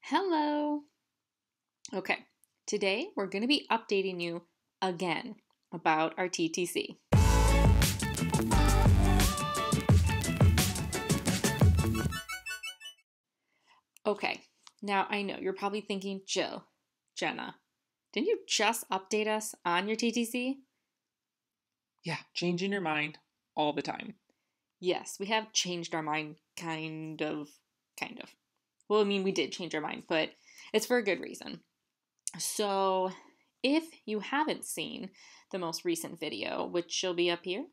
Hello! Okay, today we're going to be updating you again about our TTC. Okay, now I know you're probably thinking, Jenna, didn't you just update us on your TTC? Yeah, changing your mind all the time. Yes, we have changed our mind, kind of. Well, I mean, we did change our mind, but it's for a good reason. So, if you haven't seen the most recent video, which will be up here,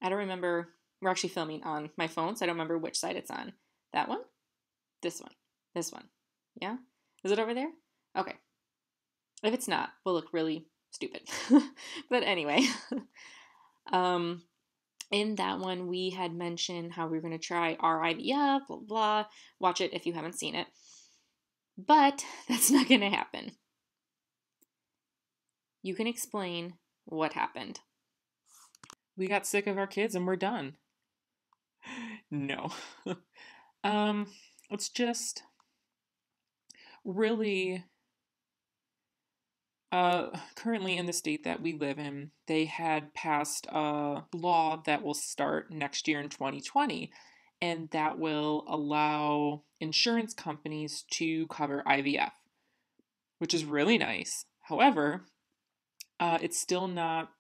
I don't remember. We're actually filming on my phone, so I don't remember which side it's on. That one? This one? This one? Yeah? Is it over there? Okay. If it's not, we'll look really stupid. But anyway, um, in that one, we had mentioned how we were going to try RIVF, blah, blah. Watch it if you haven't seen it. But that's not going to happen. You can explain what happened. We got sick of our kids and we're done. No. um, it's just really currently in the state that we live in, they had passed a law that will start next year in 2020, and that will allow insurance companies to cover IVF, which is really nice. However, it's still not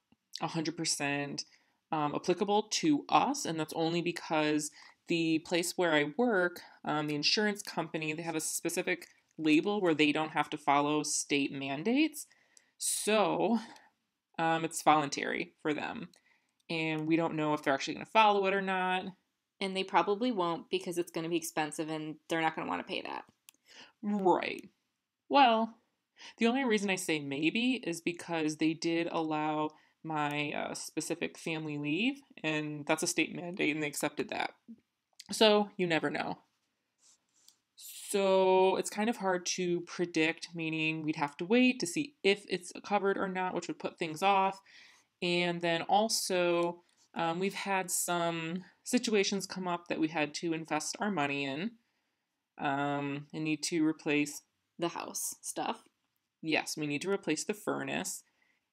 100% applicable to us, and that's only because the place where I work, the insurance company, they have a specific label where they don't have to follow state mandates. So it's voluntary for them. And we don't know if they're actually going to follow it or not. And they probably won't because it's going to be expensive and they're not going to want to pay that. Right. Well, the only reason I say maybe is because they did allow my specific family leave, and that's a state mandate, and they accepted that. So you never know. So it's kind of hard to predict, meaning we'd have to wait to see if it's covered or not, which would put things off. And then also, we've had some situations come up that we had to invest our money in and need to replace the house stuff. Yes, we need to replace the furnace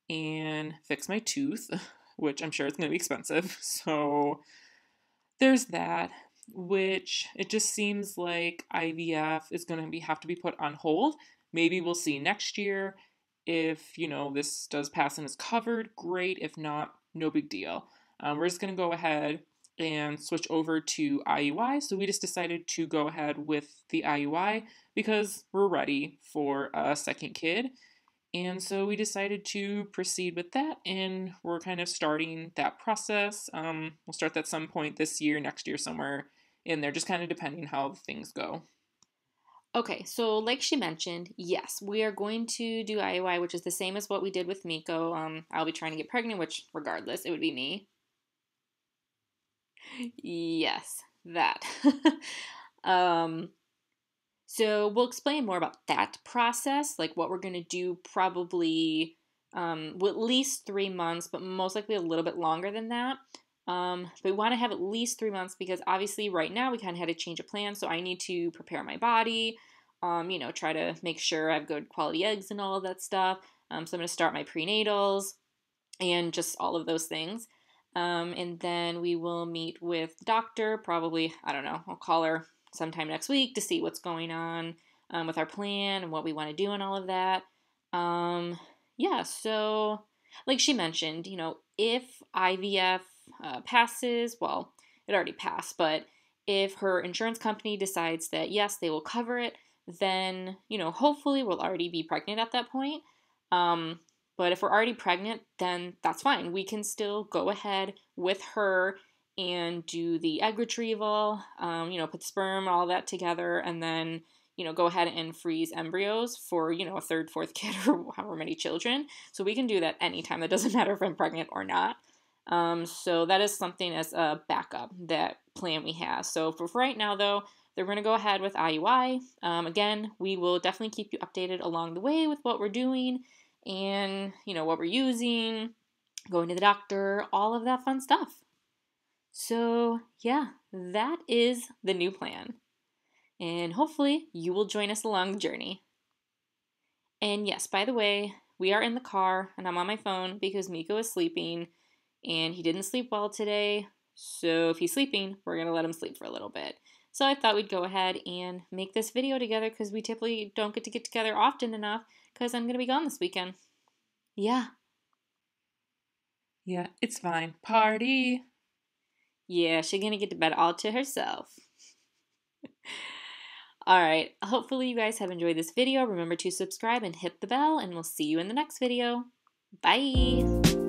and fix my tooth, which I'm sure it's going to be expensive. So there's that, which it just seems like IVF is going to have to be put on hold. Maybe we'll see next year. If, this does pass and is covered, great. If not, no big deal. We're just going to go ahead and switch over to IUI. So we just decided to go ahead with the IUI because we're ready for a second kid. And so we decided to proceed with that, and we're kind of starting that process. We'll start that some point this year, next year, somewhere in there, just kind of depending how things go. Okay, so like she mentioned, yes, we are going to do IUI, which is the same as what we did with Miko. I'll be trying to get pregnant, which regardless, it would be me. Yes, that. um, so we'll explain more about that process, like what we're going to do probably well, at least 3 months, but most likely a little bit longer than that. But we want to have at least 3 months because obviously right now we kind of had to change a plan. So I need to prepare my body, try to make sure I have good quality eggs and all of that stuff. So I'm going to start my prenatals and just all of those things. And then we will meet with the doctor, probably, I don't know, I'll call her sometime next week to see what's going on with our plan and what we want to do and all of that. Yeah, so like she mentioned, if IVF passes, well, it already passed, but if her insurance company decides that yes, they will cover it, then, hopefully we'll already be pregnant at that point. But if we're already pregnant, then that's fine. We can still go ahead with her and do the egg retrieval, put the sperm, all that together, and then, go ahead and freeze embryos for, a third, fourth kid, or however many children. So we can do that anytime. That doesn't matter if I'm pregnant or not. So that is something as a backup, that plan we have. So for right now, though, they're going to go ahead with IUI. Again, we will definitely keep you updated along the way with what we're doing and, what we're using, going to the doctor, all of that fun stuff. So, yeah, that is the new plan. And hopefully you will join us along the journey. And yes, by the way, we are in the car and I'm on my phone because Miko is sleeping and he didn't sleep well today. So if he's sleeping, we're going to let him sleep for a little bit. So I thought we'd go ahead and make this video together because we typically don't get to get together often enough because I'm going to be gone this weekend. Yeah. Yeah, it's fine. Party! Yeah, she's going to get to bed all to herself. Alright, hopefully you guys have enjoyed this video. Remember to subscribe and hit the bell, and we'll see you in the next video. Bye!